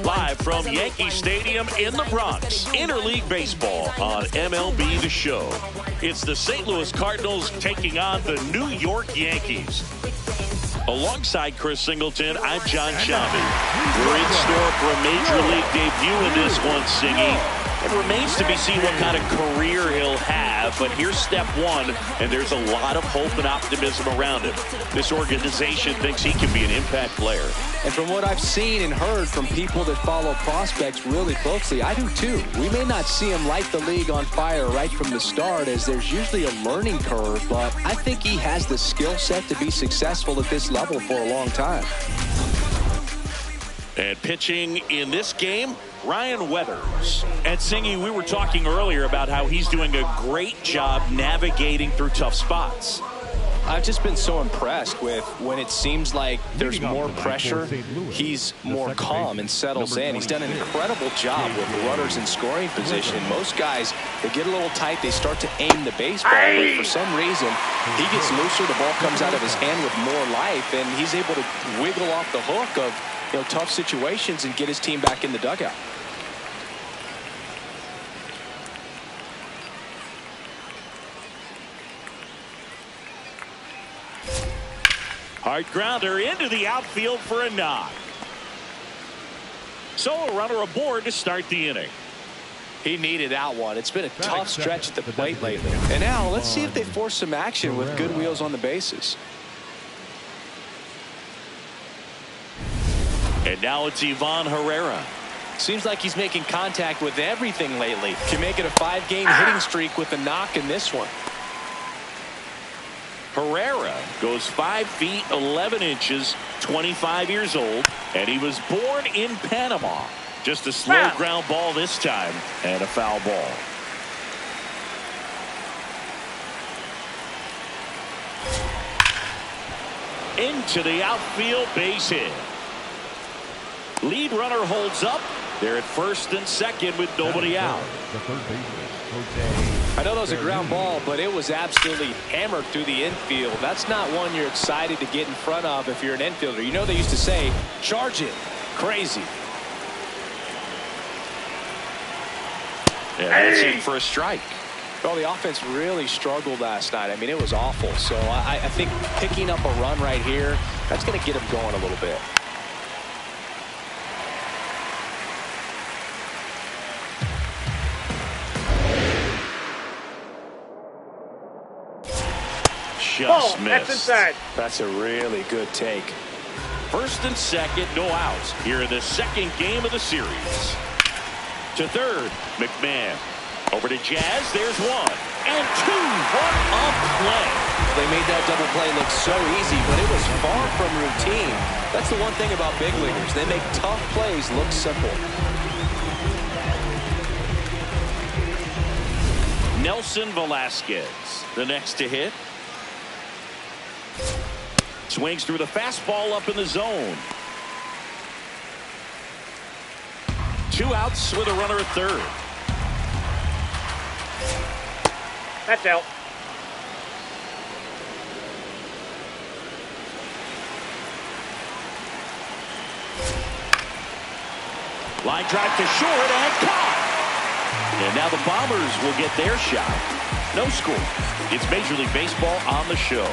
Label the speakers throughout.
Speaker 1: Live from Yankee Stadium in the Bronx, Interleague Baseball on MLB The Show. It's the St. Louis Cardinals taking on the New York Yankees. Alongside Chris Singleton, I'm John Shelby. We're in store for a Major League debut in this one, Singy. It remains to be seen what kind of career he'll have, but here's step one, and there's a lot of hope and optimism around him. This organization thinks he can be an impact player.
Speaker 2: And from what I've seen and heard from people that follow prospects really closely, I do too. We may not see him light the league on fire right from the start, as there's usually a learning curve, but I think he has the skill set to be successful at this level for a long time.
Speaker 1: And pitching in this game, Ryan Weathers. And Singy, we were talking earlier about how he's doing a great job navigating through tough spots.
Speaker 2: I've just been so impressed with when it seems like there's more pressure, he's more calm and settles in. He's done an incredible job with runners in scoring position. Most guys, they get a little tight, they start to aim the baseball, but for some reason, he gets looser, the ball comes out of his hand with more life, and he's able to wiggle off the hook of tough situations and get his team back in the dugout.
Speaker 1: Hard grounder into the outfield for a knock. So a runner aboard to start the inning.
Speaker 2: He needed that one. It's been a tough stretch at the plate lately. And now let's see if they force some action with good wheels on the bases.
Speaker 1: And now it's Ivan Herrera.
Speaker 2: Seems like he's making contact with everything lately. Can make it a 5-game hitting streak with a knock in this one.
Speaker 1: Herrera goes 5 feet 11 inches, 25 years old, and he was born in Panama. Just a slow ground ball this time, and a foul ball. Into the outfield, base hit. Lead runner holds up. They're at first and second with nobody out.
Speaker 2: I know that was a ground ball, but it was absolutely hammered through the infield. That's not one you're excited to get in front of if you're an infielder. You know they used to say, charge it. Crazy.
Speaker 1: Yeah, that's in for a strike.
Speaker 2: Well, the offense really struggled last night. I mean, it was awful. So I think picking up a run right here, that's going to get him going a little bit.
Speaker 1: Just missed.
Speaker 3: That's inside.
Speaker 2: That's a really good take.
Speaker 1: First and second, no outs here in the second game of the series. To third, McMahon. Over to Jazz. There's one. And two. What a play.
Speaker 2: They made that double play look so easy, but it was far from routine. That's the one thing about big leaguers. They make tough plays look simple.
Speaker 1: Nelson Velasquez, the next to hit. Swings through the fastball up in the zone. 2 outs with a runner at third.
Speaker 3: That's out.
Speaker 1: Line drive to short and caught. And now the Bombers will get their shot. No score. It's Major League Baseball on the show.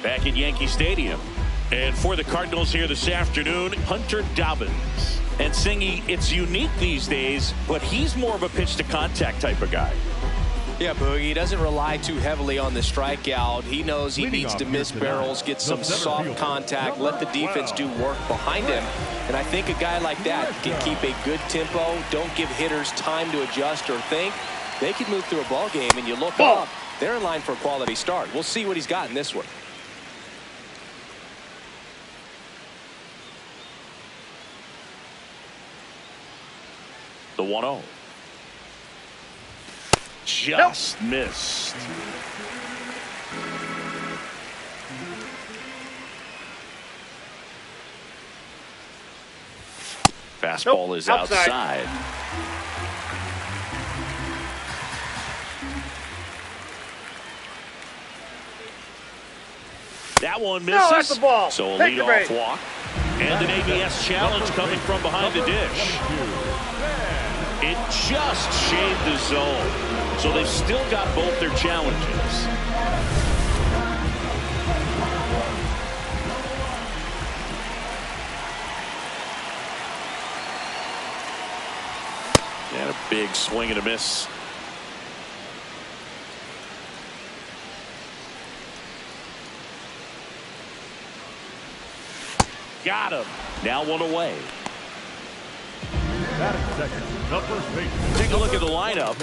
Speaker 1: Back at Yankee Stadium. And for the Cardinals here this afternoon, Hunter Dobbins. And Singy, it's unique these days, but he's more of a pitch-to-contact type of guy.
Speaker 2: Yeah, Boogie, he doesn't rely too heavily on the strikeout. He knows he needs to miss barrels, get some soft contact, let the defense do work behind him. And I think a guy like that can keep a good tempo, don't give hitters time to adjust or think. They can move through a ball game, and you look up, they're in line for a quality start. We'll see what he's got in this one.
Speaker 1: The 1-0. Just missed. Fastball is outside. That one
Speaker 3: No, that's
Speaker 1: misses.
Speaker 3: the ball.
Speaker 1: So a
Speaker 3: Take the
Speaker 1: leadoff
Speaker 3: base.
Speaker 1: walk. And an ABS challenge coming from behind the dish. It just shaved the zone. So they've still got both their challenges. And a big swing and a miss. Got him. Now one away. Take a look at the lineup.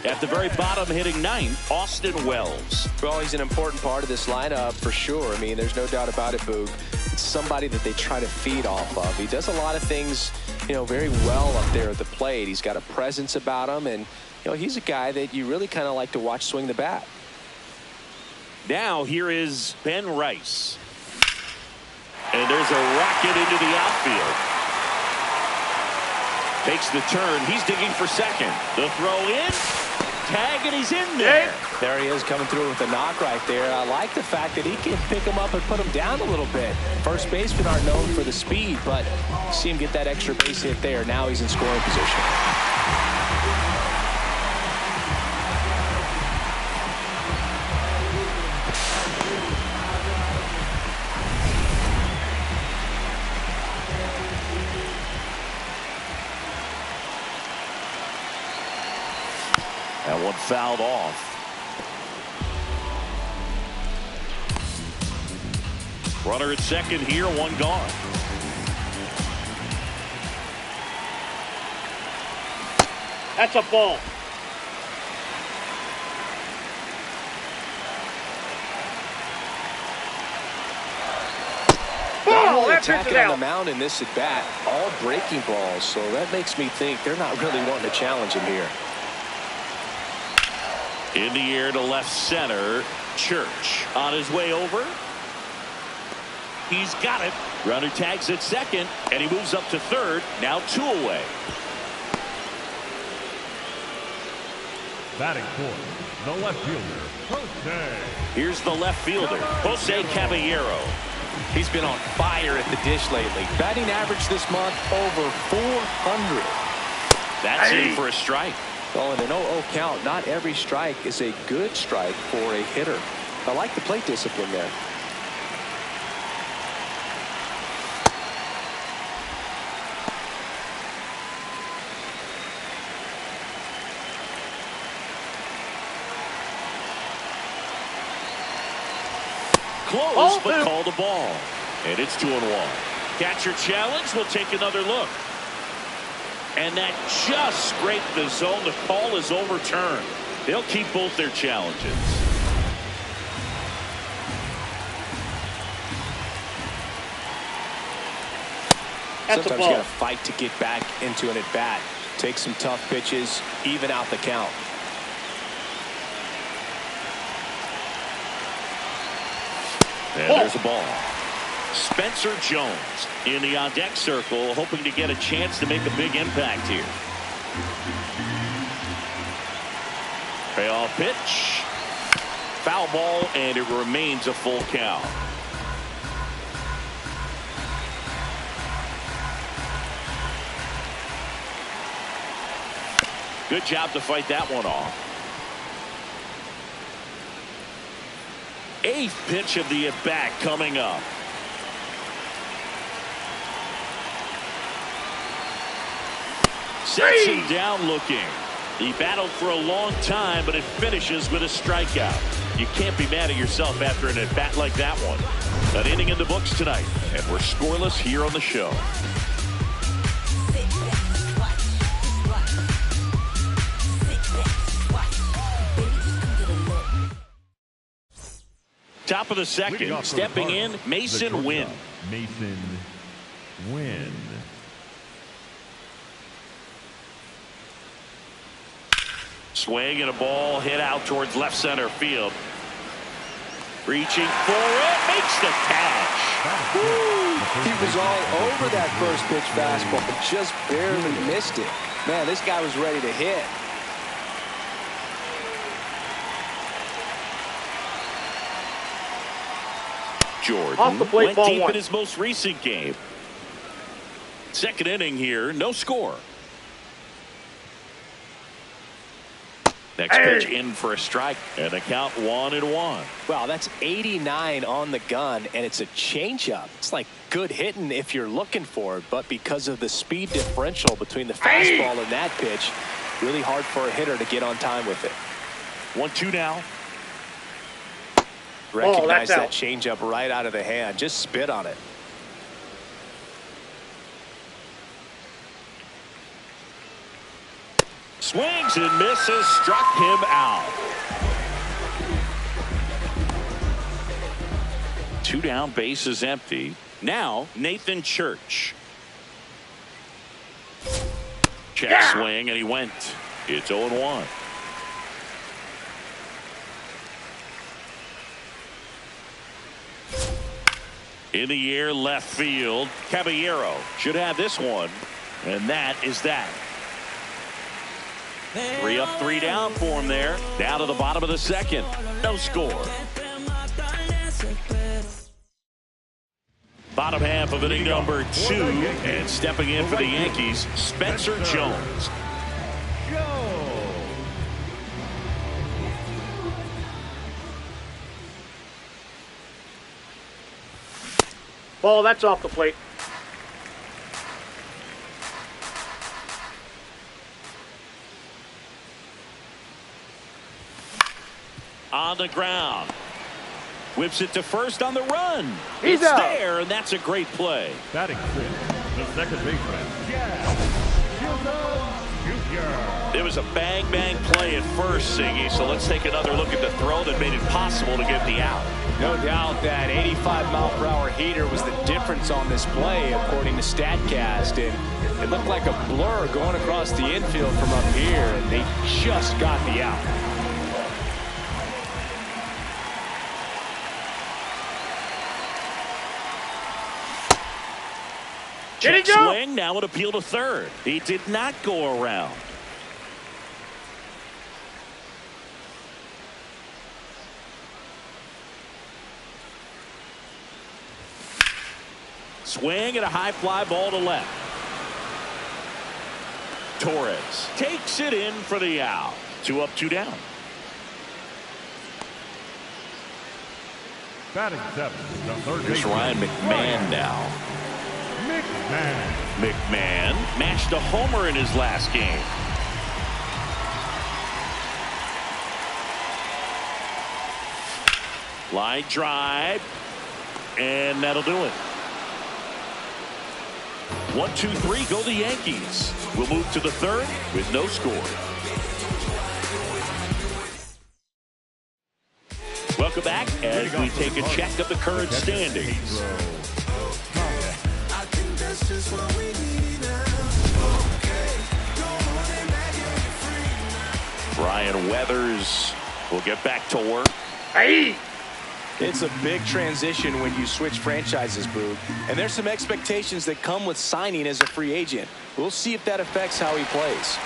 Speaker 1: At the very bottom, hitting ninth, Austin Wells.
Speaker 2: Well, he's an important part of this lineup for sure. I mean, there's no doubt about it, Boog. It's somebody that they try to feed off of. He does a lot of things, you know, very well up there at the plate. He's got a presence about him, and, you know, he's a guy that you really kind of like to watch swing the bat.
Speaker 1: Now here is Ben Rice. And there's a rocket into the outfield. Takes the turn. He's digging for second. The throw in. Tag, and he's in there.
Speaker 2: There he is, coming through with a knock right there. I like the fact that he can pick him up and put him down a little bit. First basemen aren't known for the speed, but you see him get that extra base hit there. Now he's in scoring position.
Speaker 1: That one fouled off. Runner at second here, one gone.
Speaker 3: That's a ball. Ball! That
Speaker 2: Attacking
Speaker 3: pitches
Speaker 2: on the
Speaker 3: out.
Speaker 2: mound in this at bat, all breaking balls, so that makes me think they're not really wanting to challenge him here.
Speaker 1: In the air to left center. Church on his way over. He's got it. Runner tags at second, and he moves up to third. Now two away.
Speaker 4: Batting fourth, the left fielder, Jose.
Speaker 1: Here's the left fielder, Jose Caballero.
Speaker 2: He's been on fire at the dish lately. Batting average this month over 400.
Speaker 1: That's in for a strike.
Speaker 2: Well, in an 0-0 count, not every strike is a good strike for a hitter. I like the plate discipline there.
Speaker 1: Close, but called a ball. And it's 2-1. Catcher challenge. We'll take another look. And that just scraped the zone. The call is overturned. They'll keep both their challenges.
Speaker 2: Sometimes you got to fight to get back into an at-bat. Take some tough pitches, even out the count.
Speaker 1: And there's a ball. Spencer Jones in the on-deck circle, hoping to get a chance to make a big impact here. Payoff pitch. Foul ball, and it remains a full count. Good job to fight that one off. Eighth pitch of the at-bat coming up. Sets him down looking. He battled for a long time, but it finishes with a strikeout. You can't be mad at yourself after an at-bat like that one. An inning in the books tonight, and we're scoreless here on the show. Top of the second, stepping in, Mason Wynn.
Speaker 4: Mason Wynn.
Speaker 1: Swing and a ball hit out towards left center field. Reaching for it, makes the catch.
Speaker 2: Woo! He was all over that first pitch fastball, but just barely missed it. Man, this guy was ready to hit.
Speaker 1: Jordan
Speaker 3: Off the plate,
Speaker 1: went
Speaker 3: ball
Speaker 1: deep
Speaker 3: one.
Speaker 1: in his most recent game. Second inning here, no score. Next pitch in for a strike, and the count 1-1.
Speaker 2: Wow, that's 89 on the gun, and it's a changeup. It's like good hitting if you're looking for it, but because of the speed differential between the fastball and that pitch, really hard for a hitter to get on time with it.
Speaker 1: 1-2 now.
Speaker 2: Recognize that changeup right out of the hand. Just spit on it.
Speaker 1: Swings and misses, struck him out. 2 down, base is empty. Now Nathan Church. Check swing, and he went. It's 0-1. In the air, left field. Caballero should have this one, and that is that. 3 up, 3 down for him there. Down to the bottom of the second. No score. Bottom half of inning number 2, and stepping in for the Yankees, Spencer Jones.
Speaker 3: Ball, that's off the plate.
Speaker 1: On the ground. Whips it to first on the run.
Speaker 3: He's
Speaker 1: it's
Speaker 3: out.
Speaker 1: there, and that's a great play.
Speaker 4: Batting sixth, the second baseman, Jr.
Speaker 1: There was a bang-bang play at first, Siggy, so let's take another look at the throw that made it possible to get the out.
Speaker 2: No doubt that 85-mile-per-hour heater was the difference on this play, according to StatCast. And it looked like a blur going across the infield from up here, and they just got the out.
Speaker 1: Check swing, now an appeal to third. He did not go around. Swing and a high fly ball to left. Torres takes it in for the out. 2 up, 2 down.
Speaker 4: Batting seventh, the third
Speaker 1: Here's
Speaker 4: baseman,
Speaker 1: Ryan McMahon now. McMahon matched a homer in his last game. Line drive, and that'll do it. 1, 2, 3 go the Yankees. We'll move to the third with no score. Welcome back as we take a check of the current standings. Brian Weathers will get back to work.
Speaker 3: Hey!
Speaker 2: It's a big transition when you switch franchises, Boog. And there's some expectations that come with signing as a free agent. We'll see if that affects how he plays.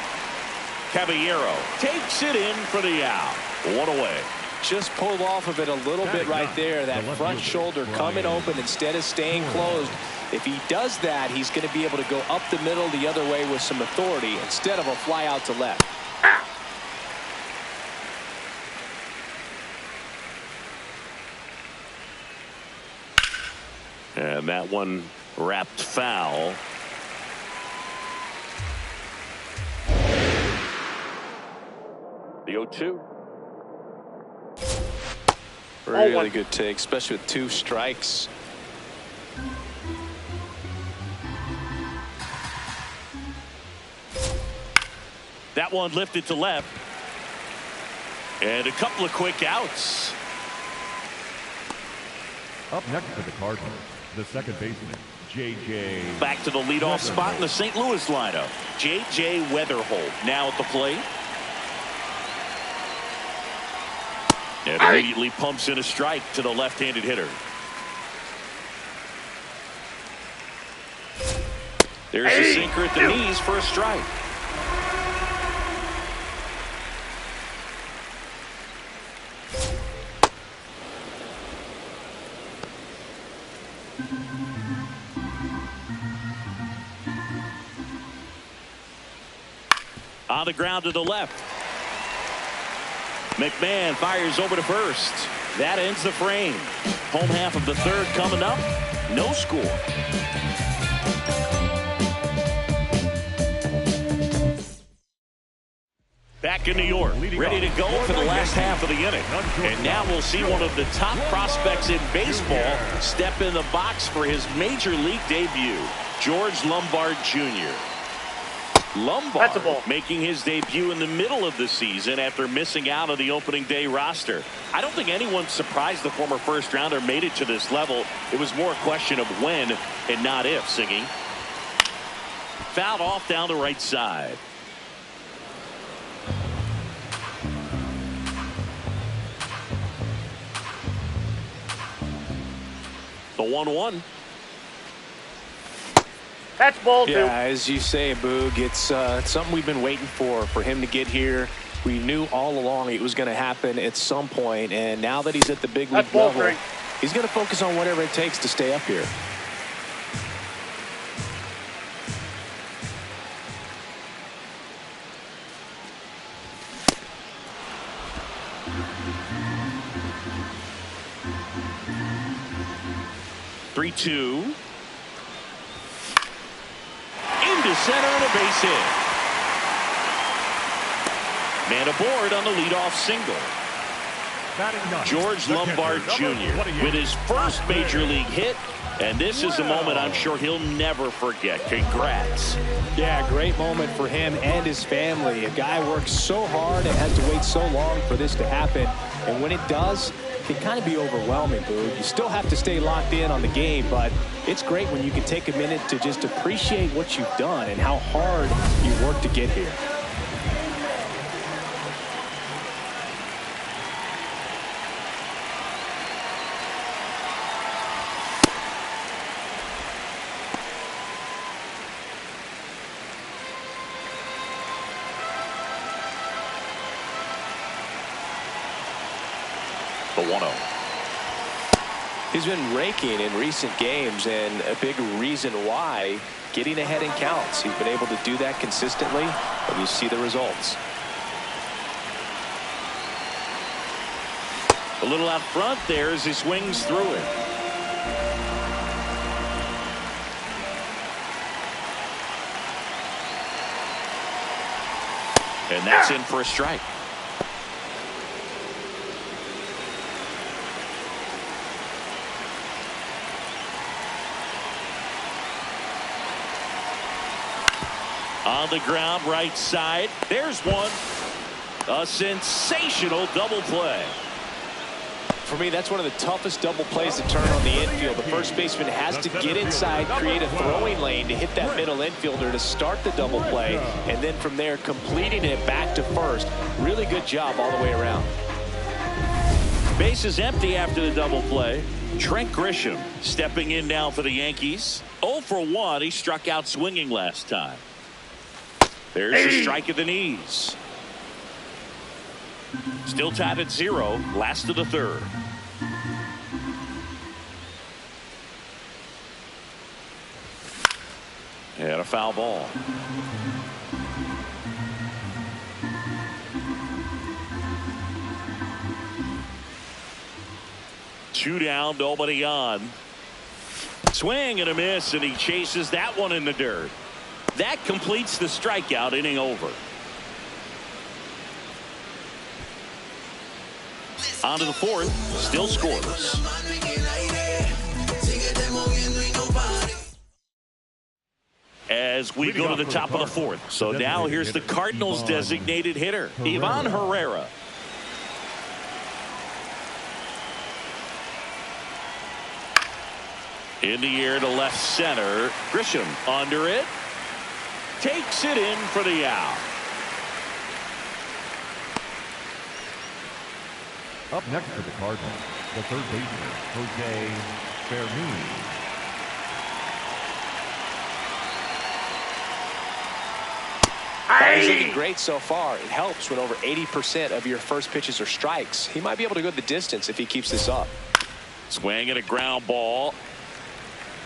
Speaker 1: Caballero takes it in for the out. 1 away.
Speaker 2: Just pulled off of it a little bit right there. That front shoulder coming open instead of staying closed. If he does that, he's going to be able to go up the middle the other way with some authority instead of a fly out to left.
Speaker 1: And that one wrapped foul. The 0-2.
Speaker 2: Really good take, especially with 2 strikes.
Speaker 1: That one lifted to left. And a couple of quick outs.
Speaker 4: Up next for the Cardinals, the second baseman, J.J.
Speaker 1: Back to the leadoff spot in the St. Louis lineup. J.J. Weatherholt now at the plate. And immediately pumps in a strike to the left-handed hitter. There's a sinker at the knees for a strike. On the ground to the left. McMahon fires over to first. That ends the frame. Home half of the third coming up. No score. Back in New York, ready to go for the last half of the inning. And now we'll see one of the top prospects in baseball step in the box for his major league debut, George Lombard Jr. Lombard making his debut in the middle of the season after missing out on the opening day roster. I don't think anyone surprised the former first rounder made it to this level. It was more a question of when and not if. Singing. Fouled off down the right side. The 1-1.
Speaker 3: That's ball two.
Speaker 2: Yeah, as you say, Boog, it's something we've been waiting for him to get here. We knew all along it was going to happen at some point, and now that he's at the big league level, he's going to focus on whatever it takes to stay up here.
Speaker 1: Three-two. Into center and a base hit. Man aboard on the leadoff single. George Lombard Jr. with his first major league hit, and this is a moment I'm sure he'll never forget. Congrats.
Speaker 2: Yeah, great moment for him and his family. A guy works so hard and has to wait so long for this to happen, and when it does, it can kind of be overwhelming, Boog. You still have to stay locked in on the game, but it's great when you can take a minute to just appreciate what you've done and how hard you worked to get here.
Speaker 1: The 1-0.
Speaker 2: He's been raking in recent games, and a big reason why, getting ahead in counts. He's been able to do that consistently, and you see the results.
Speaker 1: A little out front there as he swings through it. And that's in for a strike. On the ground, right side. There's one. A sensational double play.
Speaker 2: For me, that's one of the toughest double plays to turn on the infield. The first baseman has to get inside, create a throwing lane to hit that middle infielder to start the double play, and then from there completing it back to first. Really good job all the way around.
Speaker 1: Base is empty after the double play. Trent Grisham stepping in now for the Yankees. 0 for 1. He struck out swinging last time. There's a strike at the knees. Still tied at 0. Last of the third. And a foul ball. Two down, nobody on. Swing and a miss, and he chases that one in the dirt. That completes the strikeout. Inning over. On to the fourth. Still scoreless. As we go to the top of the fourth. So now here's the Cardinals designated hitter, Ivan Herrera. In the air to left center. Grisham under it. Takes it in for the out.
Speaker 4: Up next for the Cardinals, the third baseman, Jose Fermin.
Speaker 2: He's looking great so far. It helps when over 80% of your first pitches are strikes. He might be able to go the distance if he keeps this up.
Speaker 1: Swing and a ground ball.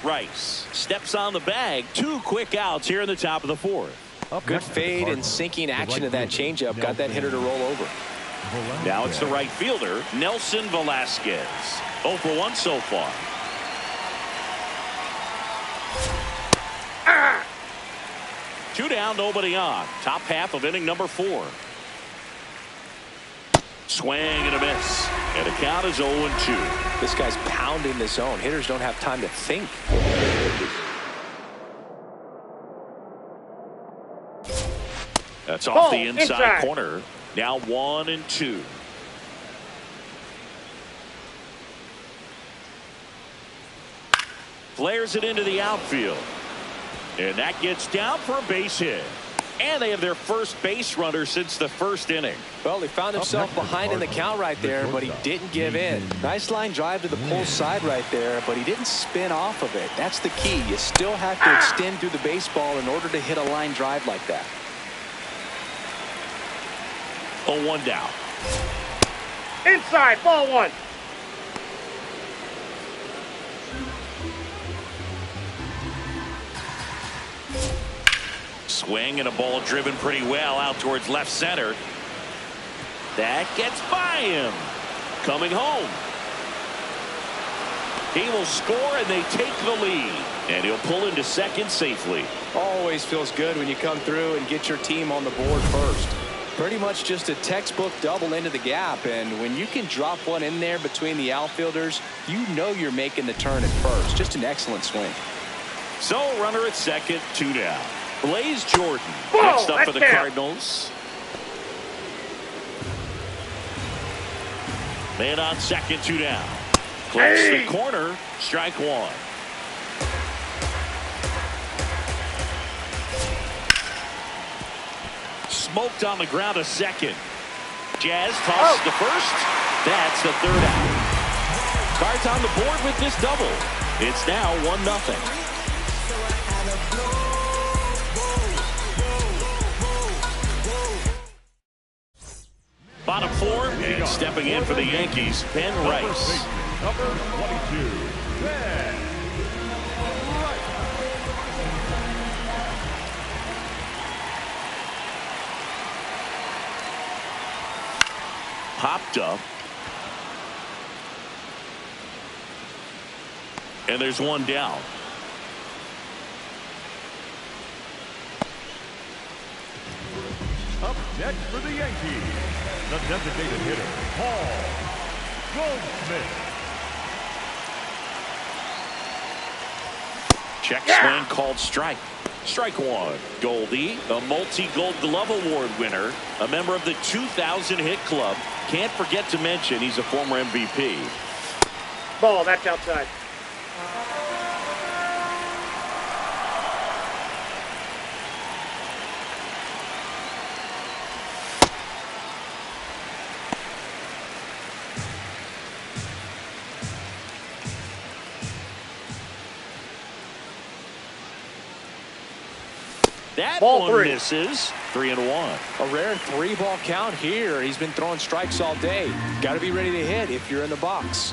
Speaker 1: Rice steps on the bag. 2 quick outs here in the top of the 4th.
Speaker 2: Good fade and sinking action of that changeup. Got that hitter to roll over.
Speaker 1: Now it's the right fielder, Nelson Velasquez. 0 for 1 so far. Two down, nobody on. Top half of inning number 4. Swing and a miss. And the count is 0-2.
Speaker 2: This guy's pounding the zone. Hitters don't have time to think.
Speaker 1: That's off the inside corner. Now 1-2. Flares it into the outfield. And that gets down for a base hit. And they have their first base runner since the first inning.
Speaker 2: Well, he found himself behind in the count right there, but he didn't give in. Nice line drive to the pull side right there, but he didn't spin off of it. That's the key. You still have to extend through the baseball in order to hit a line drive like that.
Speaker 1: 0-1 down.
Speaker 3: Inside, ball 1.
Speaker 1: Swing and a ball driven pretty well out towards left center. That gets by him. Coming home. He will score and they take the lead. And he'll pull into second safely.
Speaker 2: Always feels good when you come through and get your team on the board first. Pretty much just a textbook double into the gap. And when you can drop one in there between the outfielders, you know you're making the turn at first. Just an excellent swing.
Speaker 1: So runner at second, 2 down. Blaze Jordan next up for the Cardinals. Man on second, 2 down. Clips the corner, strike 1. Smoked on the ground a second. Jazz tosses the first. That's the 3rd out. Cards on the board with this double. It's now 1-0. Bottom 4, and stepping in for the Yankees, Ben Rice.
Speaker 4: Number 22, Ben Rice.
Speaker 1: Popped up. And there's 1 down.
Speaker 4: Up next for the Yankees, the designated hitter, Paul Goldschmidt.
Speaker 1: Check swing called strike. Strike 1. Goldie, a multi-gold glove award winner, a member of the 2000 hit club. Can't forget to mention he's a former MVP.
Speaker 3: Ball, that's outside.
Speaker 1: That
Speaker 3: ball
Speaker 1: one
Speaker 3: 3.
Speaker 1: misses. 3-1.
Speaker 2: A rare 3-ball count here. He's been throwing strikes all day. Got to be ready to hit if you're in the box.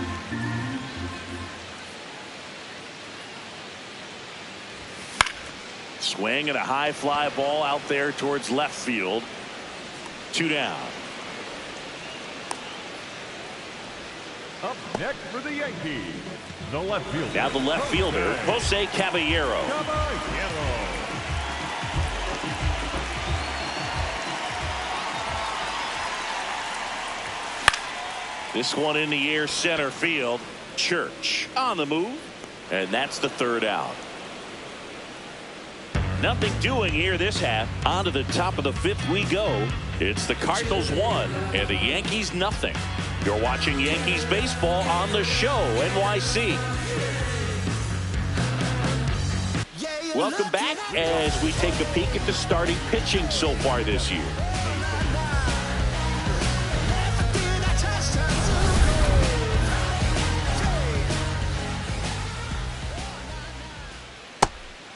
Speaker 1: Swing and a high fly ball out there towards left field. 2 down.
Speaker 4: Up next for the Yankees, the left fielder.
Speaker 1: Now the left fielder, Jose Caballero. This one in the air, center field. Church on the move, and that's the 3rd out. Nothing doing here this half. On to the top of the 5th we go. It's the Cardinals 1 and the Yankees nothing. You're watching Yankees baseball on the show, NYC. Welcome back as we take a peek at the starting pitching so far this year.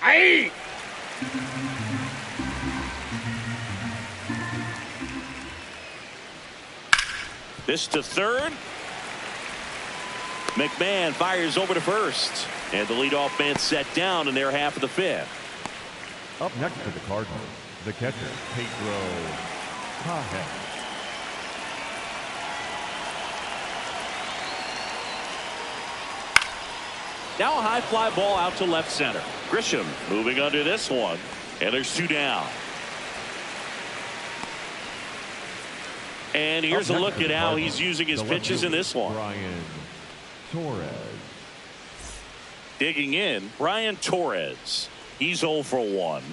Speaker 3: Aye.
Speaker 1: This to 3rd. McMahon fires over to first. And the leadoff man set down in their half of the fifth.
Speaker 4: Up next for the Cardinals, the catcher, Pedro Caja.
Speaker 1: Now a high fly ball out to left center. Grisham moving under this one. And there's 2 down. And here's a look at how he's using his pitches in this one.
Speaker 4: Brian Torres.
Speaker 1: Digging in, Brian Torres. He's 0 for 1.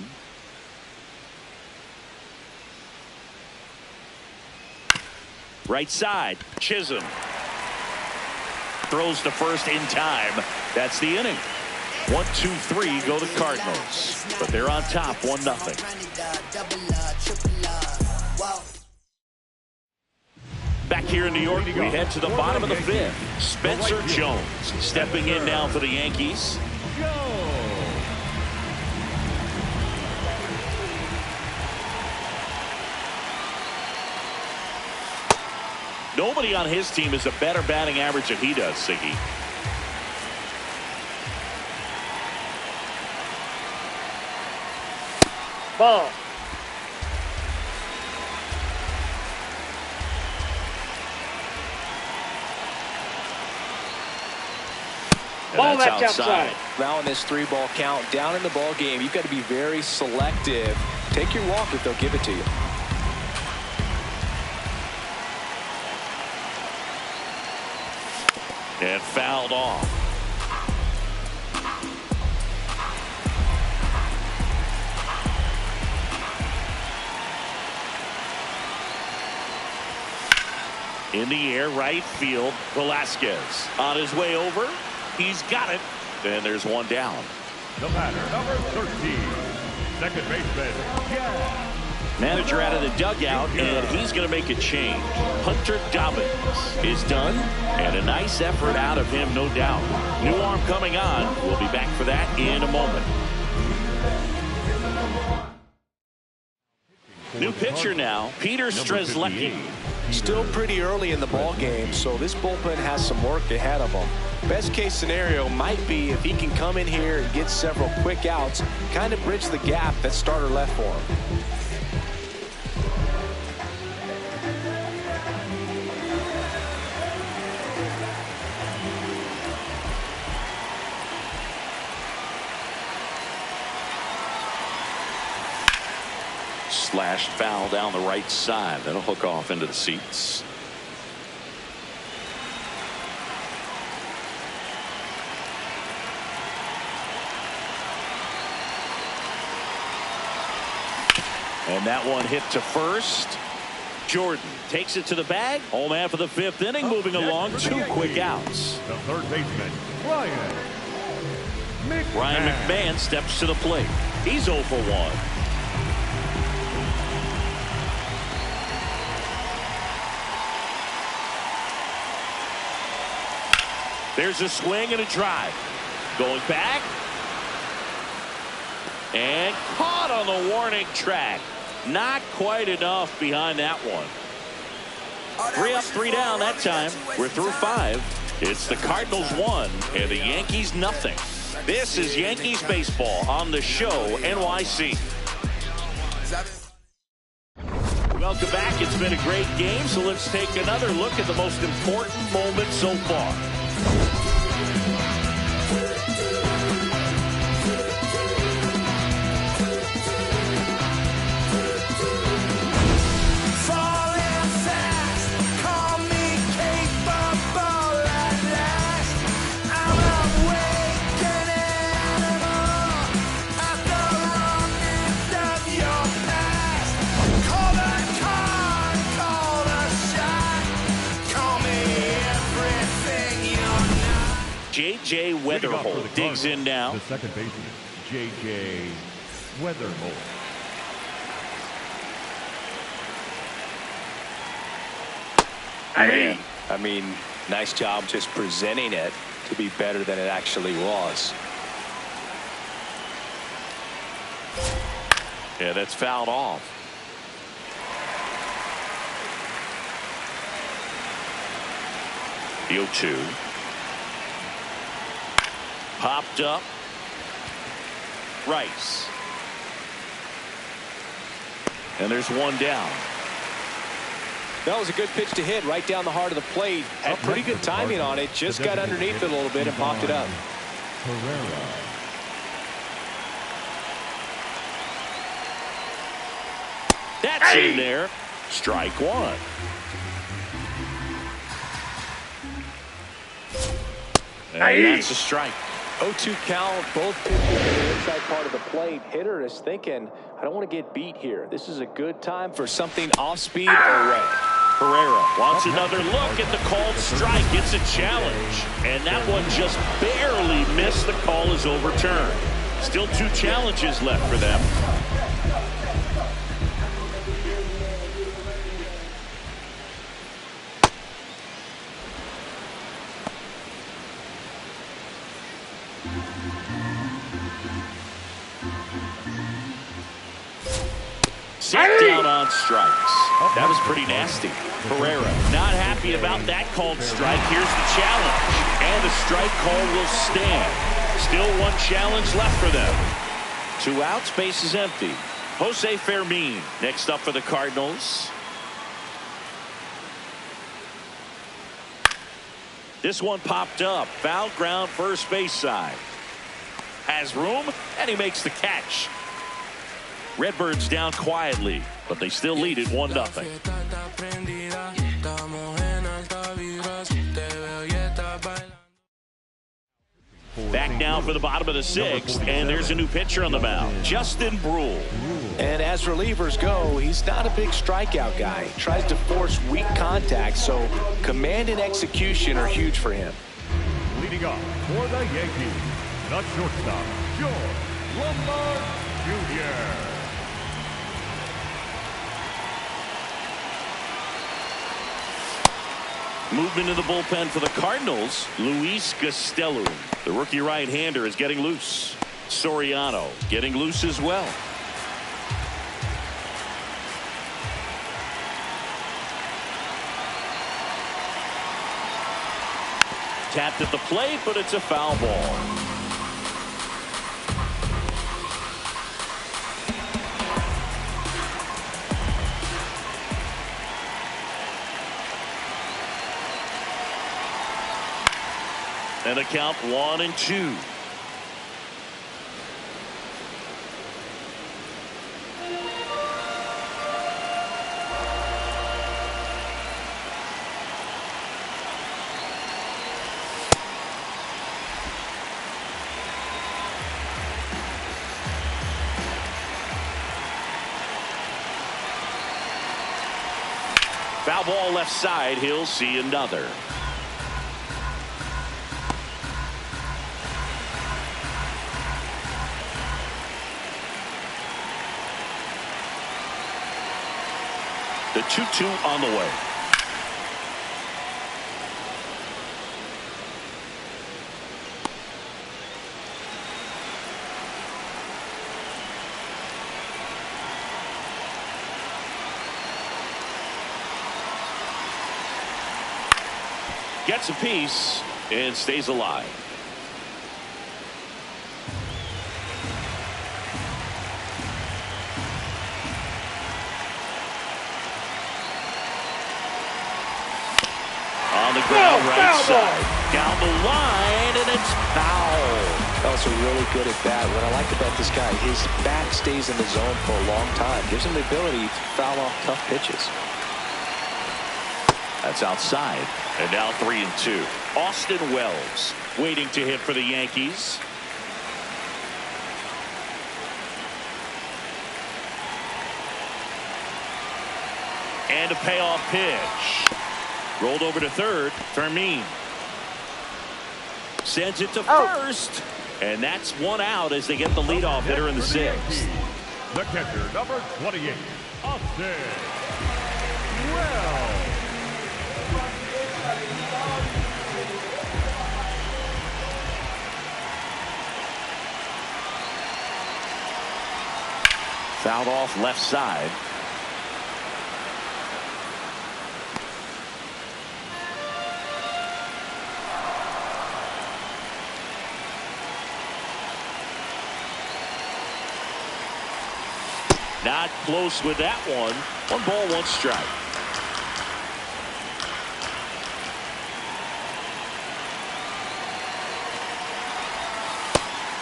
Speaker 1: Right side, Chisholm. Throws to first in time. That's the inning. 1, 2, 3 go the Cardinals. But they're on top 1-0. Back here in New York, we head to the bottom of the fifth. Spencer Jones stepping in now for the Yankees. Nobody on his team has a better batting average than he does, Siggy.
Speaker 3: Ball. Ball, that's outside.
Speaker 2: Now in this 3-ball count, down in the ball game, you've got to be very selective. Take your walk if they'll give it to you.
Speaker 1: And fouled off. In the air, right field, Velasquez on his way over. He's got it. And there's 1 down.
Speaker 4: The batter, number 13, second baseman, yeah.
Speaker 1: Manager out of the dugout, and he's going to make a change. Hunter Dobbins is done, and a nice effort out of him, no doubt. New arm coming on. We'll be back for that in a moment. New pitcher now, Peter Strzelecki.
Speaker 2: Still pretty early in the ball game, so this bullpen has some work ahead of them. Best case scenario might be if he can come in here and get several quick outs, kind of bridge the gap that starter left for him.
Speaker 1: Slashed foul down the right side. That'll hook off into the seats. And that one hit to first. Jordan takes it to the bag. Home half of the 5th inning, moving along. 2 quick outs.
Speaker 4: The third baseman, Ryan
Speaker 1: McMahon steps to the plate. He's 0 for 1. There's a swing and a drive. Going back. And caught on the warning track. Not quite enough behind that one. 3 up, 3 down that time. We're through 5. It's the Cardinals 1 and the Yankees nothing. This is Yankees baseball on the show NYC. Welcome back. It's been a great game, so let's take another look at the most important moment so far. J.J. Weatherholt digs in now.
Speaker 4: The second baseman, J.J. Weatherholt.
Speaker 2: I mean, nice job just presenting it to be better than it actually was.
Speaker 1: Yeah, that's fouled off. The 0-2. Popped up. Rice. And there's one down.
Speaker 2: That was a good pitch to hit right down the heart of the plate. Had pretty good timing on it. Just got underneath it a little bit and popped it up.
Speaker 1: That's in there. Strike one. And that's a strike.
Speaker 2: 0-2 count. Both pitchers to the inside part of the plate. Hitter is thinking, I don't want to get beat here. This is a good time for something off speed or red.
Speaker 1: Pereira wants another look at the called strike. It's a challenge. And that one just barely missed. The call is overturned. Still 2 challenges left for them. Set down on strikes. That was pretty nasty. Pereira not happy about that called strike. Here's the challenge. And the strike call will stand. Still 1 challenge left for them. 2 outs, base is empty. Jose Fermin next up for the Cardinals. This one popped up. Foul ground first base side. Has room, and he makes the catch. Redbirds down quietly, but they still lead it 1-0. Back now for the bottom of the 6th, and there's a new pitcher on the mound, Justin Brule.
Speaker 2: And as relievers go, he's not a big strikeout guy. He tries to force weak contact, so command and execution are huge for him.
Speaker 4: Leading off for the Yankees, the shortstop, George Lombard Jr.
Speaker 1: Movement in the bullpen for the Cardinals, Luis Castello. The rookie right-hander is getting loose. Soriano getting loose as well. Tapped at the plate, but it's a foul ball. And a count 1-2. Foul ball left side. He'll see another. The 2-2 on the way. Gets a piece and stays alive. On the ground, right side. Down the line, and it's foul.
Speaker 2: Also really good at bat. What I like about this guy, his bat stays in the zone for a long time. Gives him the ability to foul off tough pitches.
Speaker 1: That's outside. And now 3-2. Austin Wells waiting to hit for the Yankees. And a payoff pitch. Rolled over to third. Fermin sends it to first. And that's 1 out as they get the leadoff hitter in the 6th.
Speaker 4: The catcher, number 28, Austin Wells.
Speaker 1: Fouled off left side. Not close with that one. 1 ball, 1 strike.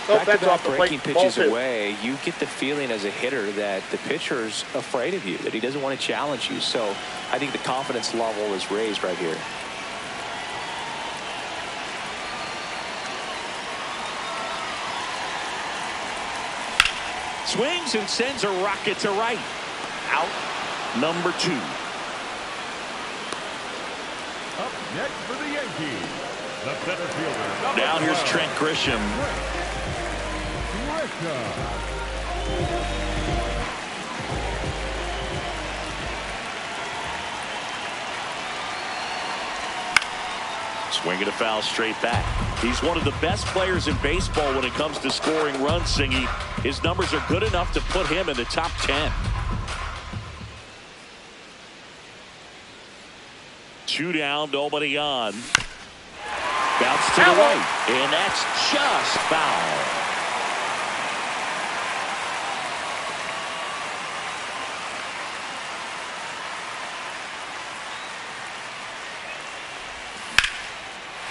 Speaker 2: Back-to-back breaking pitches away, you get the feeling as a hitter that the pitcher's afraid of you, that he doesn't want to challenge you. So I think the confidence level is raised right here.
Speaker 1: Swings and sends a rocket to right. Out number 2.
Speaker 4: Up next for the Yankees, the center fielder.
Speaker 1: Now here's Trent Grisham. Swinging a foul straight back. He's one of the best players in baseball when it comes to scoring runs, Singy. His numbers are good enough to put him in the top 10. 2 down, nobody on. Bounce to the right, and that's just foul.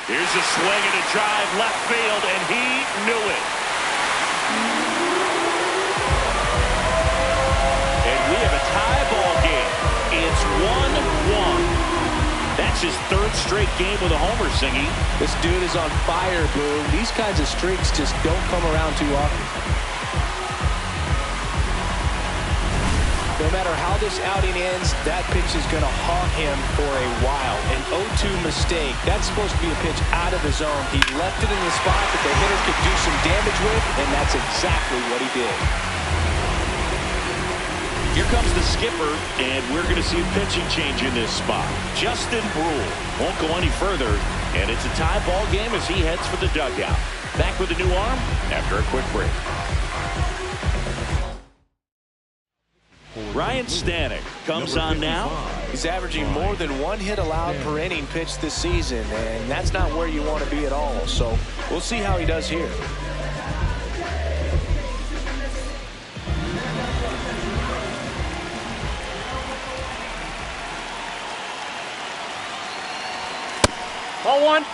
Speaker 1: Here's a swing and a drive left field, and he knew it. And we have a tie ball game. It's 1-1. That's his 3rd straight game with a homer, Singy.
Speaker 2: This dude is on fire, Boo. These kinds of streaks just don't come around too often. No matter how this outing ends, that pitch is going to haunt him for a while. An 0-2 mistake. That's supposed to be a pitch out of the zone. He left it in the spot that the hitter could do some damage with, and that's exactly what he did.
Speaker 1: Here comes the skipper, and we're going to see a pitching change in this spot. Justin Brule won't go any further, and it's a tie ball game as he heads for the dugout. Back with a new arm after a quick break. Ryan Stanek comes on now.
Speaker 2: He's averaging more than 1 hit allowed per inning pitched this season, and that's not where you want to be at all. So we'll see how he does here.
Speaker 3: Ball 1.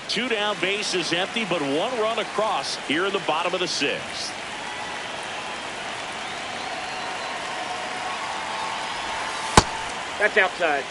Speaker 1: 2 down, base is empty, but 1 run across here in the bottom of the 6th.
Speaker 3: That's outside.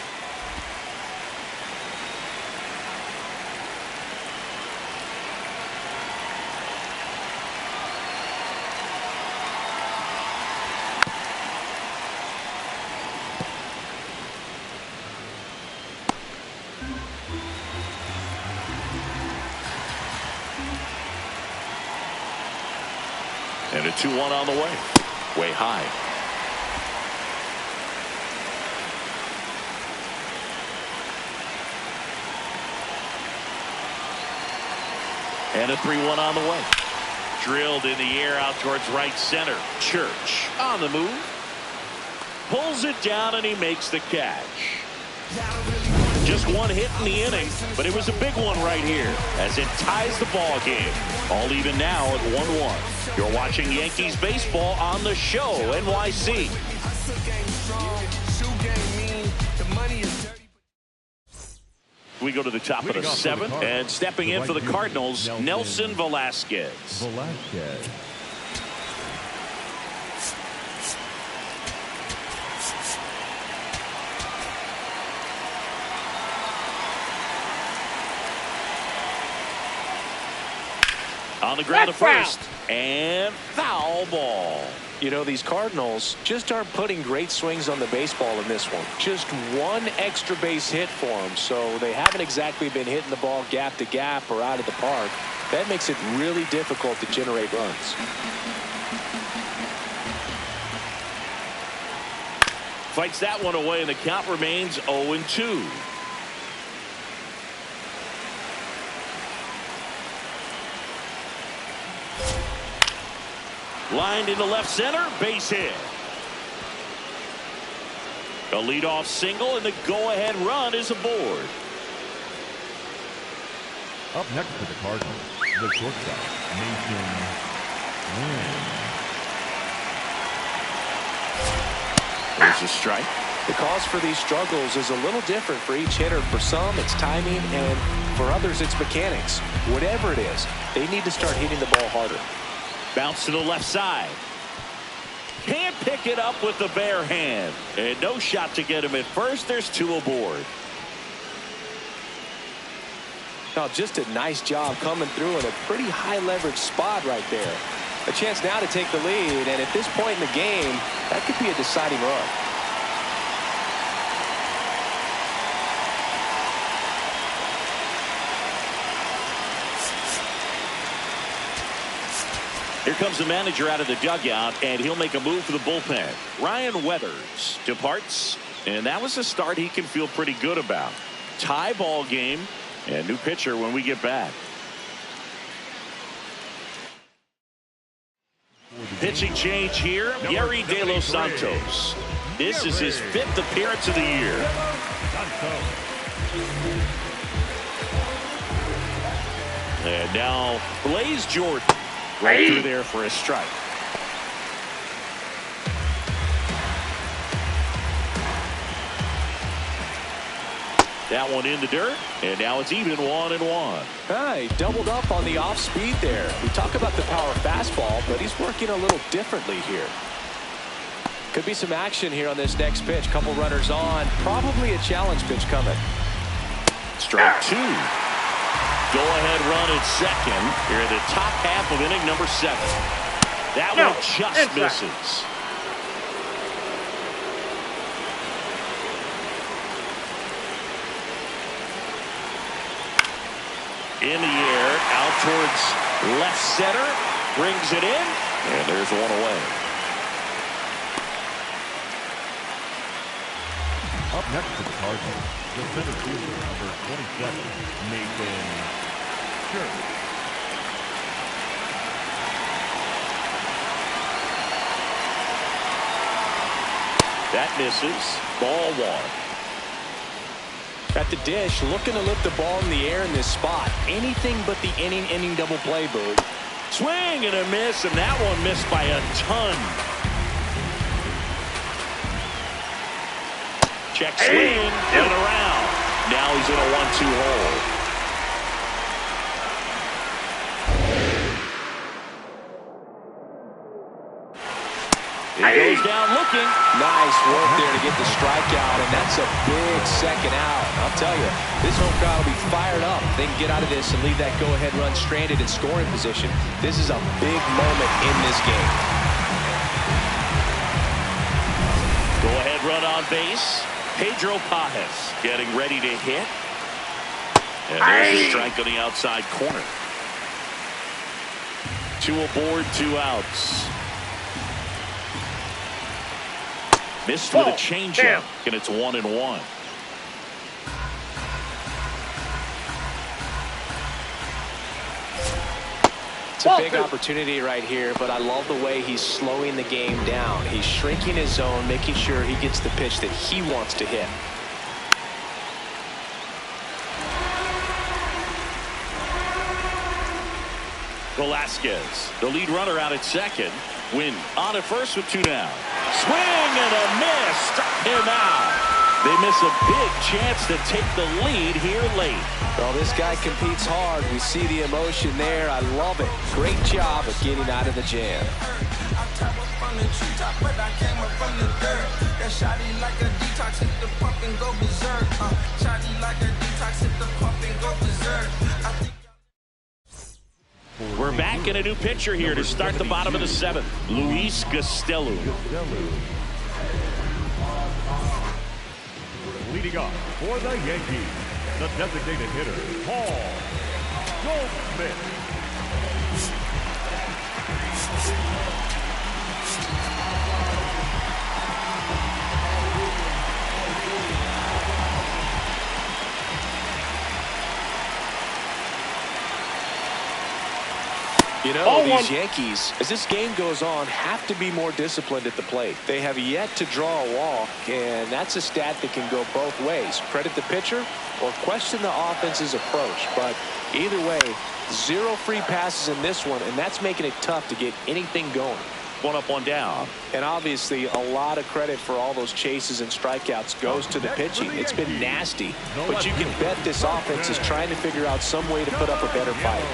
Speaker 1: And a 2-1 on the way. Way high. And a 3-1 on the way. Drilled in the air out towards right center. Church on the move. Pulls it down and he makes the catch. Just 1 hit in the inning, but it was a big one right here as it ties the ball game. All even now at 1-1. You're watching Yankees baseball on the show, NYC. We go to the top of the 7th, and stepping in for the Cardinals, Nelson Velasquez. On the ground at first, and foul ball.
Speaker 2: You know, these Cardinals just aren't putting great swings on the baseball in this one. Just 1 extra base hit for them, so they haven't exactly been hitting the ball gap to gap or out of the park. That makes it really difficult to generate runs.
Speaker 1: Fights that one away, and the count remains 0-2. Lined into left center, base hit. A leadoff single, and the go-ahead run is aboard.
Speaker 4: Up next for the Cardinals, the shortstop, Mason
Speaker 1: There's a strike.
Speaker 2: The cause for these struggles is a little different for each hitter. For some, it's timing, and for others, it's mechanics. Whatever it is, they need to start hitting the ball harder.
Speaker 1: Bounce to the left side. Can't pick it up with the bare hand. And no shot to get him at first. There's 2 aboard.
Speaker 2: Now, just a nice job coming through in a pretty high leverage spot right there. A chance now to take the lead, and at this point in the game, that could be a deciding run.
Speaker 1: Here comes the manager out of the dugout, and he'll make a move for the bullpen. Ryan Weathers departs, and that was a start he can feel pretty good about. Tie ball game, and new pitcher when we get back. Pitching change here, Yerry De Los Santos. This is his 5th appearance of the year. And now Blaze Jordan right through there for a strike. That one in the dirt, and now it's even 1-1.
Speaker 2: He doubled up on the off speed there. We talk about the power fastball, but he's working a little differently here. Could be some action here on this next pitch. Couple runners on. Probably a challenge pitch coming.
Speaker 1: Strike 2. Go-ahead run at second here in the top half of inning number 7. That one just misses. In the air, out towards left center, brings it in, and there's one away.
Speaker 4: Up next to the Cardinals, the center fielder, number 27, Nathan Scherf.
Speaker 1: That misses. Ball 1.
Speaker 2: At the dish, looking to lift the ball in the air in this spot. Anything but the inning double play, Boog.
Speaker 1: Swing and a miss, and that one missed by a ton. Check swing, and around. Now he's in a 1-2 hole. He goes down looking.
Speaker 2: Nice work there to get the strikeout, and that's a big second out. I'll tell you, this home crowd will be fired up. They can get out of this and leave that go-ahead run stranded in scoring position. This is a big moment in this game.
Speaker 1: Go-ahead run on base. Pedro Pajes getting ready to hit. And there's a strike on the outside corner. 2 aboard, 2 outs. Missed with a changeup, and it's 1-1.
Speaker 2: It's a big opportunity right here, but I love the way he's slowing the game down. He's shrinking his zone, making sure he gets the pitch that he wants to hit.
Speaker 1: Velasquez, the lead runner out at second. Win on at first with 2 down. Swing and a miss. Struck him out. They miss a big chance to take the lead here late.
Speaker 2: Well, this guy competes hard. We see the emotion there. I love it. Great job of getting out of the jam.
Speaker 1: We're back in a new pitcher here to start the bottom of the 7th. Luis Castelo.
Speaker 4: Leading off for the Yankees, the designated hitter, Paul Goldschmidt.
Speaker 2: You know, these Yankees, as this game goes on, have to be more disciplined at the plate. They have yet to draw a walk, and that's a stat that can go both ways. Credit the pitcher or question the offense's approach. But either way, 0 free passes in this one, and that's making it tough to get anything going.
Speaker 1: 1 up, 1 down.
Speaker 2: And obviously, a lot of credit for all those chases and strikeouts goes to the pitching. It's been nasty, but you can bet this offense is trying to figure out some way to put up a better fight.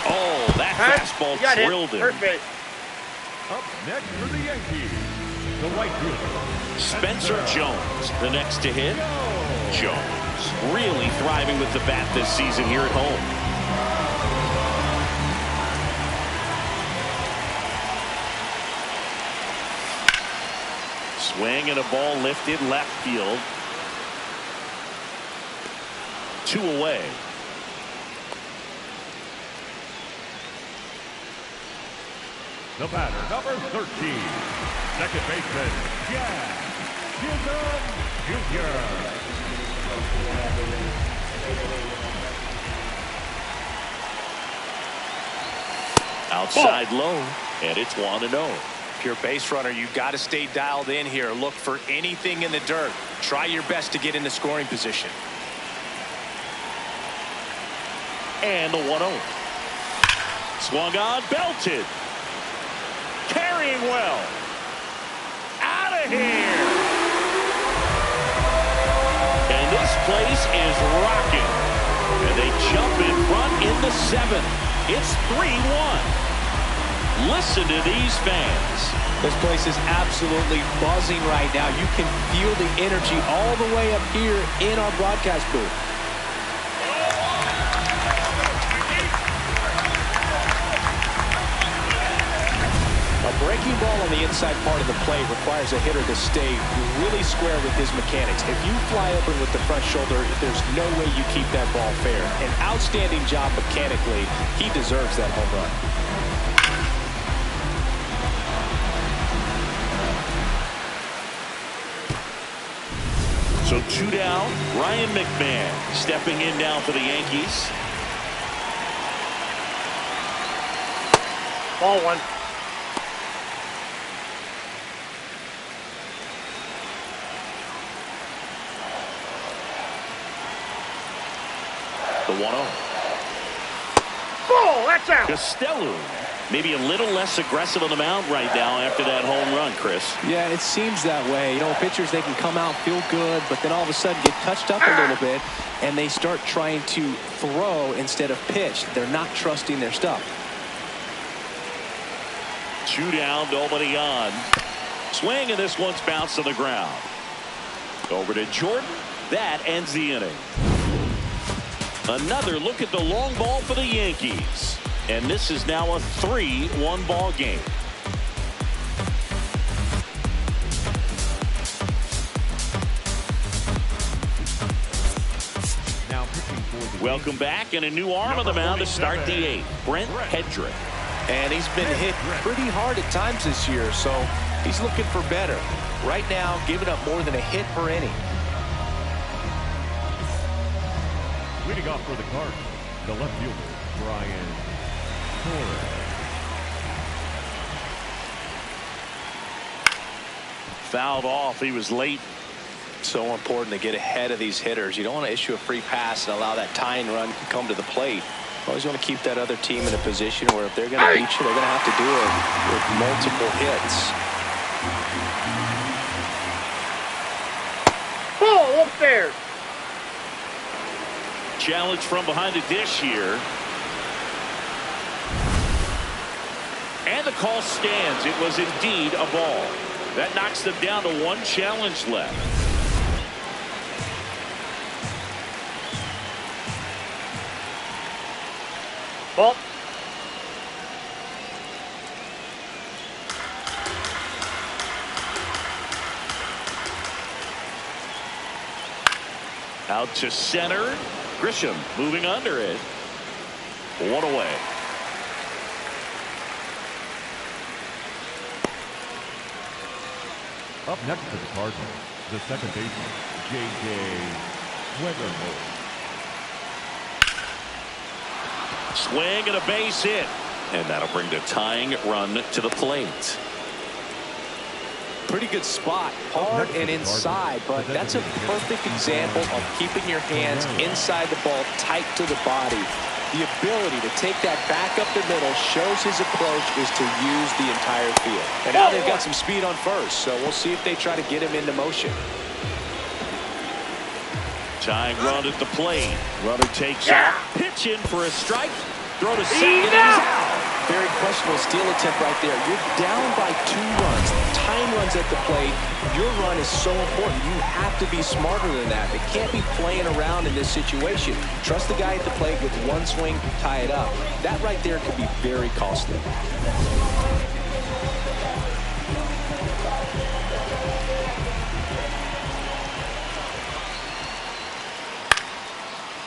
Speaker 1: Oh, that fastball drilled him.
Speaker 3: Perfect.
Speaker 4: Up next for the Yankees, the right fielder,
Speaker 1: Spencer Jones, the next to hit. Jones really thriving with the bat this season here at home. Swing and a ball lifted left field. 2 away.
Speaker 4: the batter, number 13, second baseman, Jack Chisholm Jr.
Speaker 1: Outside low, and it's 1-0.
Speaker 2: If you're a base runner, you've got to stay dialed in here. Look for anything in the dirt. Try your best to get in the scoring position.
Speaker 1: And the 1-0. Swung on, belted. Carrying well. Out of here. And this place is rocking. And they jump in front in the 7th. It's 3-1. Listen to these fans.
Speaker 2: This place is absolutely buzzing right now. You can feel the energy all the way up here in our broadcast booth. A breaking ball on the inside part of the plate requires a hitter to stay really square with his mechanics. If you fly open with the front shoulder, there's no way you keep that ball fair. An outstanding job mechanically. He deserves that home run.
Speaker 1: So 2 down. Ryan McMahon stepping in now for the Yankees.
Speaker 3: Ball 1.
Speaker 1: The 1-0.
Speaker 3: Ball, that's out.
Speaker 1: Costello maybe a little less aggressive on the mound right now after that home run, Chris.
Speaker 2: Yeah, it seems that way. You know, pitchers, they can come out, feel good, but then all of a sudden get touched up a little bit, and they start trying to throw instead of pitch. They're not trusting their stuff.
Speaker 1: 2 down, nobody on. Swing, and this one's bounced to the ground. Over to Jordan. That ends the inning. Another look at the long ball for the Yankees. And this is now a 3-1 ball game. Welcome back, and a new arm on the mound to start the 8th. Brent Hedrick.
Speaker 2: And he's been hit pretty hard at times this year, so he's looking for better. Right now, giving up more than a hit per inning.
Speaker 4: Leading off for the Cardinals, the left fielder, Brian Torres.
Speaker 1: Fouled off. He was late.
Speaker 2: So important to get ahead of these hitters. You don't want to issue a free pass and allow that tying run to come to the plate. You always want to keep that other team in a position where if they're going to beat you, they're going to have to do it with multiple hits.
Speaker 3: Ball upstairs.
Speaker 1: Challenge from behind the dish here. And the call stands. It was indeed a ball. That knocks them down to 1 challenge left.
Speaker 3: Ball.
Speaker 1: Out to center. Grisham moving under it. 1 away.
Speaker 4: Up next to the Cardinals, the second baseman, J.J. Weatherford.
Speaker 1: Swing and a base hit. And that'll bring the tying run to the plate.
Speaker 2: Pretty good spot, hard and inside, but that's a perfect example of keeping your hands inside the ball, tight to the body. The ability to take that back up the middle shows his approach is to use the entire field. And now they've got some speed on first, so we'll see if they try to get him into motion.
Speaker 1: Tying run at the plate. Runner takes off. Pitch in for a strike. Throw to second and he's out.
Speaker 2: Very questionable steal attempt right there. You're down by 2 runs. Time runs at the plate. Your run is so important. You have to be smarter than that. It can't be playing around in this situation. Trust the guy at the plate with one swing, tie it up. That right there could be very costly.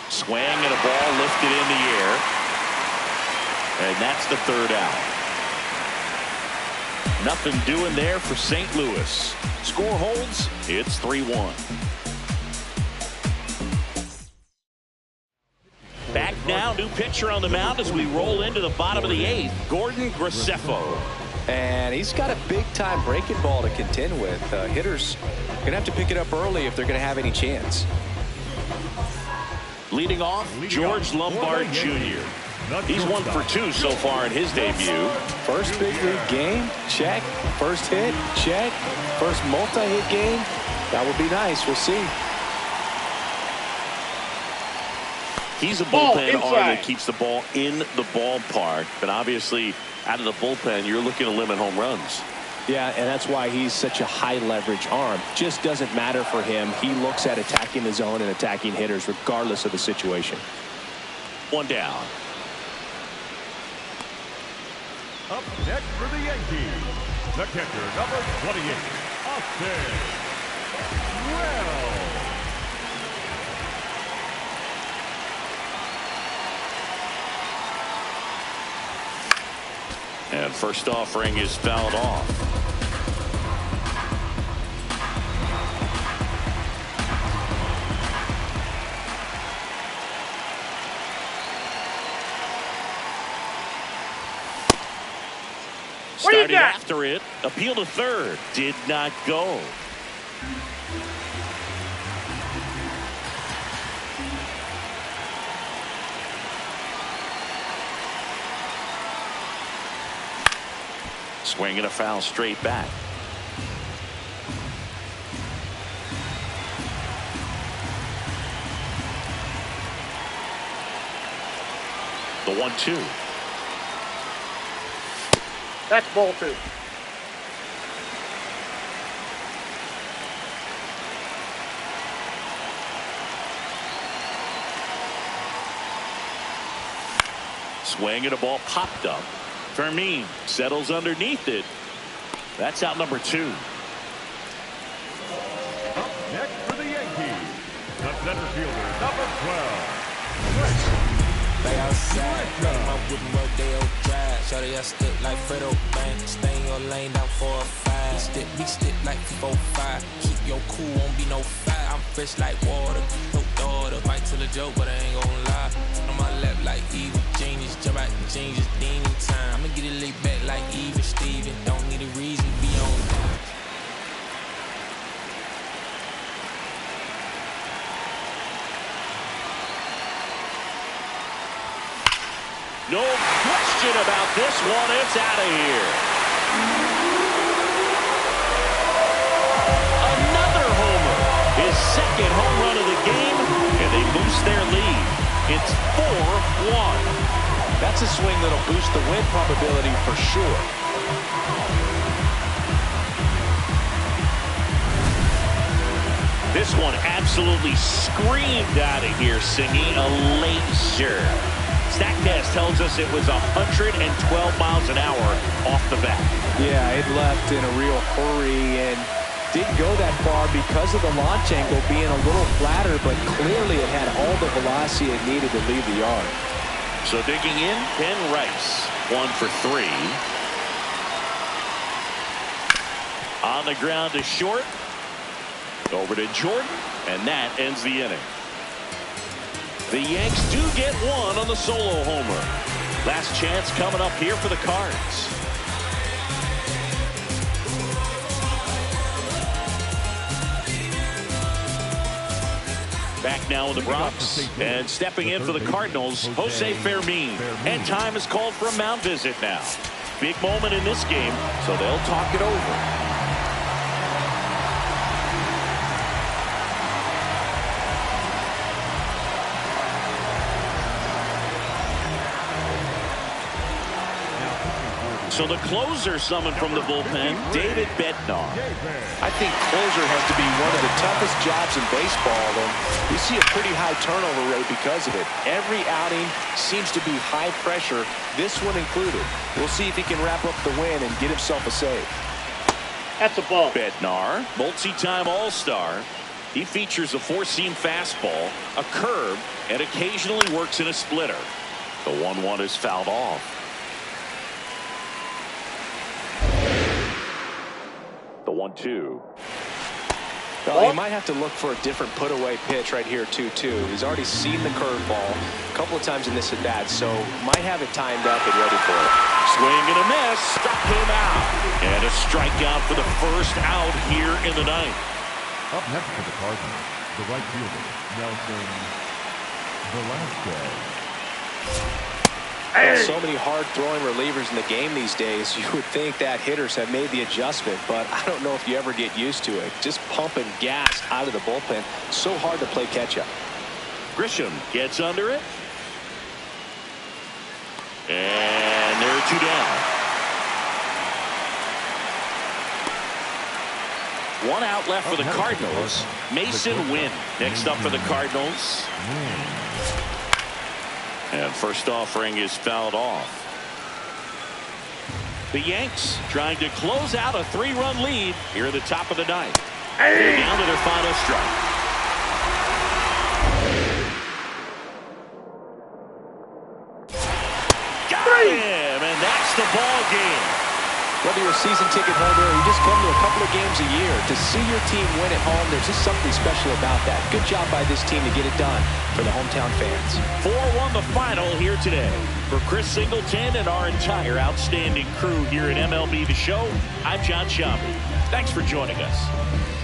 Speaker 1: Swing and a ball lifted in the air. And that's the 3rd out. Nothing doing there for St. Louis. Score holds. It's 3-1. Back now, new pitcher on the mound as we roll into the bottom of the 8th. Gordon Graceffo.
Speaker 2: And he's got a big-time breaking ball to contend with. Hitters going to have to pick it up early if they're going to have any chance.
Speaker 1: Leading off, George Lombard Jr. He's 1 for 2 so far in his debut.
Speaker 2: First big league game, check. First hit, check. First multi-hit game, that would be nice. We'll see.
Speaker 1: He's a bullpen arm that keeps the ball in the ballpark, but obviously out of the bullpen, you're looking to limit home runs.
Speaker 2: Yeah, and that's why he's such a high leverage arm. Just doesn't matter for him. He looks at attacking the zone and attacking hitters regardless of the situation.
Speaker 1: 1 down.
Speaker 4: Up next for the Yankees, the catcher, number 28, Austin Wells.
Speaker 1: And first offering is fouled off. Starting after it, appeal to 3rd, did not go. Swing and a foul straight back. The 1-2.
Speaker 3: That's ball 2.
Speaker 1: Swing and a ball popped up. Fermin settles underneath it. That's out number 2.
Speaker 4: Up next for the Yankees, the center fielder, number 12.
Speaker 5: They outside, my wooden Rodeo drive. Shorty, I stick like Fredo Bang. Stay in your lane down 4 or 5. We stick like 4-5. Keep your cool, won't be no fire. I'm fresh like water, no daughter. Might tell a joke, but I ain't gon' lie. On my left like evil genius. Jump out the genius, demon time. I'ma get it laid back like even Steven. Don't need a reason, be on.
Speaker 1: No question about this one. It's out of here. Another homer. His 2nd home run of the game, and they boost their lead. It's 4-1.
Speaker 2: That's a swing that'll boost the win probability for sure.
Speaker 1: This one absolutely screamed out of here, singing a laser. StatCast tells us it was 112 miles an hour off the bat.
Speaker 2: Yeah, it left in a real hurry and didn't go that far because of the launch angle being a little flatter, but clearly it had all the velocity it needed to leave the yard.
Speaker 1: So digging in, Ben Rice, 1 for 3. On the ground to short. Over to Jordan, And that ends the inning. The Yanks do get one on the solo homer. Last chance coming up here for the Cards. Back now in the Bronx, and stepping in for the Cardinals, Jose Fermin. And time is called for a mound visit now. Big moment in this game, so they'll talk it over. So the closer summoned from the bullpen, David Bednar.
Speaker 2: I think closer has to be one of the toughest jobs in baseball, and we see a pretty high turnover rate because of it. Every outing seems to be high pressure, this one included. We'll see if he can wrap up the win and get himself a save.
Speaker 3: That's a ball.
Speaker 1: Bednar, multi-time All-Star. He features a four-seam fastball, a curve, and occasionally works in a splitter. The 1-1 is fouled off. The 1-2.
Speaker 2: Well, he might have to look for a different put-away pitch right here, 2-2. He's already seen the curveball a couple of times in this at-bat, so might have it timed up and ready for it.
Speaker 1: Swing and a miss. Struck him out. And a strikeout for the first out here in the ninth.
Speaker 4: Up next for the Cardinals, the right fielder, Nelson Velasquez.
Speaker 2: So many hard-throwing relievers in the game these days. You would think that hitters have made the adjustment, but I don't know if you ever get used to it. Just pumping gas out of the bullpen. So hard to play catch-up.
Speaker 1: Grisham gets under it. And there are two down. One out left for the Cardinals. Mason Wynn next up for the Cardinals. And first offering is fouled off. The Yanks trying to close out a 3-run lead here at the top of the ninth. They're down to their final strike. Got him, and that's the ball game.
Speaker 2: Whether you're a season ticket holder or you just come to a couple of games a year, to see your team win at home, there's just something special about that. Good job by this team to get it done for the hometown fans.
Speaker 1: 4-1 the final here today. For Chris Singleton and our entire outstanding crew here at MLB The Show, I'm John Shambi. Thanks for joining us.